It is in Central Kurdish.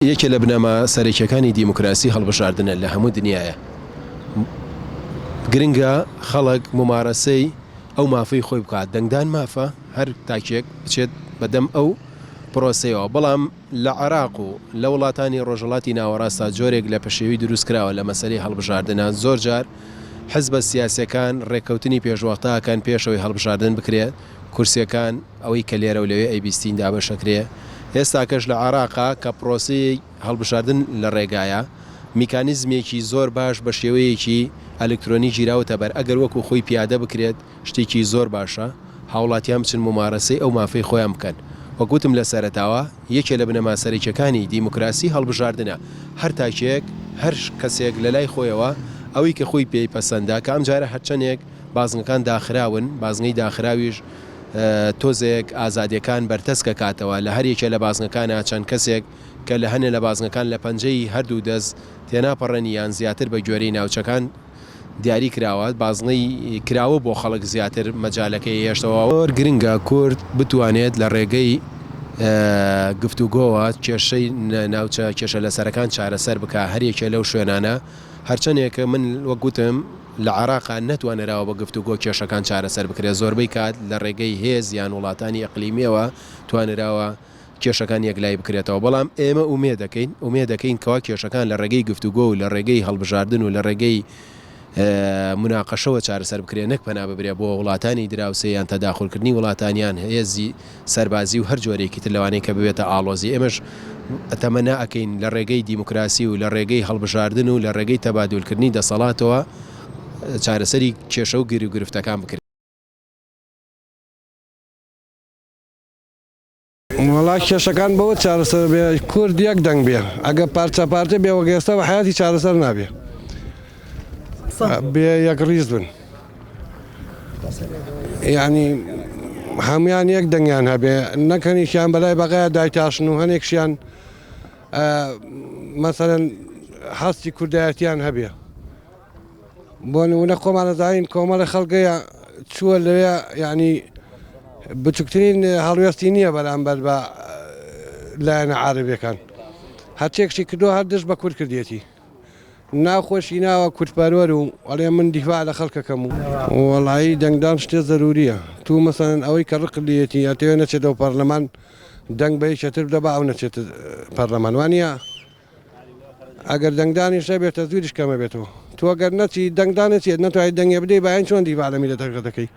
یەکێ لە بنەما سەرەکیەکانی دیموکراسی هەڵبژاردنە لە هەموو دنیاە. گرنگە خەڵک ممارەسەی ئەو مافەی خۆی بکات، دەنگدان مافە هەر تاکێک بچێت بەدەم ئەو پرۆسەیەوە. بەڵام لە عێراق و لە وڵاتانی ڕۆژهەڵاتی ناوەڕاستە جۆرێک لە پشێوی دروست کراوە لە مەسەلەی هەڵبژاردنە. زۆر جار حزبە سیاسیەکان ڕێککەوتنی پێشوەختەکان پێشەوەی هەڵبژاردن بکرێت، کورسیەکان ئەوەی کە لێرە و لەوێ ئەیبیستین دابەشەکرێ. ئێستا کەش لە عێراقا کە پرۆسی هەڵبژاردن لە ڕێگایە، میکانیزمێکی زۆر باش بە شێوەیەکی ئەلکترۆنی گیراوەتە بەر، ئەگەر وەکو خۆی پیادە بکرێت شتێکی زۆر باشە، هاوڵاتیان بچن ممارەسەی ئەو مافەی خۆیان بکەن. وەگوتم لە سەرەتاوە یەکێ لە بنەما سەرەکیەکانی دیموکراسی هەڵبژاردنە. هەر تاکێک هەر کەسێک لە لای خۆیەوە ئەوەی کە خۆی پێی پەسەندە، کە ئەم جارە هەرچەندێک بازنگەکان داخراون، بازنگەی داخراویش تۆزێک ئازادیەکان بەرتەسکە کاتەوە. لە هەر یەکێ لە بازنگەکانە چەند کەسێک کە لە هەنێ لە بازنگەکان لە پەنجەی هەردوو دەست تێناپەڕەنیان زیاتر بە گوێرەی ناوچەکان دیاری کراوە، بازنەی کراوە بۆ خەڵک زیاتر مەجالەکەی هێشتەوە. گرنگە کورد بتوانێت لە ڕێگەی گفتوگۆوە کێشەی ناوچە کێشە لەسەرەکان چارەسەر بکە هەرێکێ لەو شوێنانە. هەرچەندێکە من وەگوتم لە عێراقا نەتوانراوە بە گفتوگۆ کێشەکان چارەسەر بکرێت، زۆربەی کات لە ڕێگەی هێز یان وڵاتانی ئەقلیمیەوە توانراوە کێشەکان یەکلای بکرێتەوە. بەڵام ئێمە ئومێ دەکەین کەوا کێشەکان لە ڕێگەی گفتوگۆ و لە ڕێگەی هەڵبژاردن و لە ڕێگەی مناقەشەوە چارەسەر بکرێت، نەک پەنا ببرێ بۆ وڵاتانی دراوسەیان تەداخڵکردنی وڵاتانیان هێزی سەربازی و هەر جۆرێکی تر لەوانەیە کە ببێتە ئاڵۆزی. ئێمەش تەمەنا ئەەکەین لە ڕێگەی دیموکراسی و لە ڕێگەی هەڵبژاردن و لە ڕێگەی تەبادولکردنی دەسەڵاتەوە چارەسەری کێشە و گیری و گرفتەکان بکرێت. وڵات کێشەکان بەوە چارەسەر بێ کورد یەک دەنگ بێ، ئەگە پارچە پارتە بێ وەگەێستەوە حیاتی چارەسەر نابێ، بێ یەک ڕیز بن، یعنی هەمویان یەک دەنگیان هەبێ، نەکەنیشیان بەلای بەقایە دایتاشن و هەنێکشیان مەسەرەن هەستی کوردایەتیان هەبێ. بۆ نمونە خۆمانەزانین کۆمەڵی خەڵکەیە چووە لەوێ، یعنی بچووکترین هەڵوێستی نییە بەرامبەر بە لایەنە عارەبیەکان، هەرچێکشی کردو هەر دەست بە کورد کردێتی، ناوخۆشی ناوە کورتپەروەر و ئەڵێ من دیفاع لە خەڵکەکەم و وەڵایی دەنگدان شتێ زەروریە. تو مەسەڵەن ئەوەی کە ڕقلیەتی ئەتەوێ نەچێتەوە پەرلەمان دەنگ بە یەکێتر بدە بە ئەو نەچێتە پەرلەمان، وانە ئەگەر دەنگدانی شە بێتە زوریش کەمە بێتەوە. تو ئەگەر نەچی دەنگدانێت نەتوانیت دەنگێ بدەی بەیان چۆن دیفاع لە میلەتەکە دەکەی.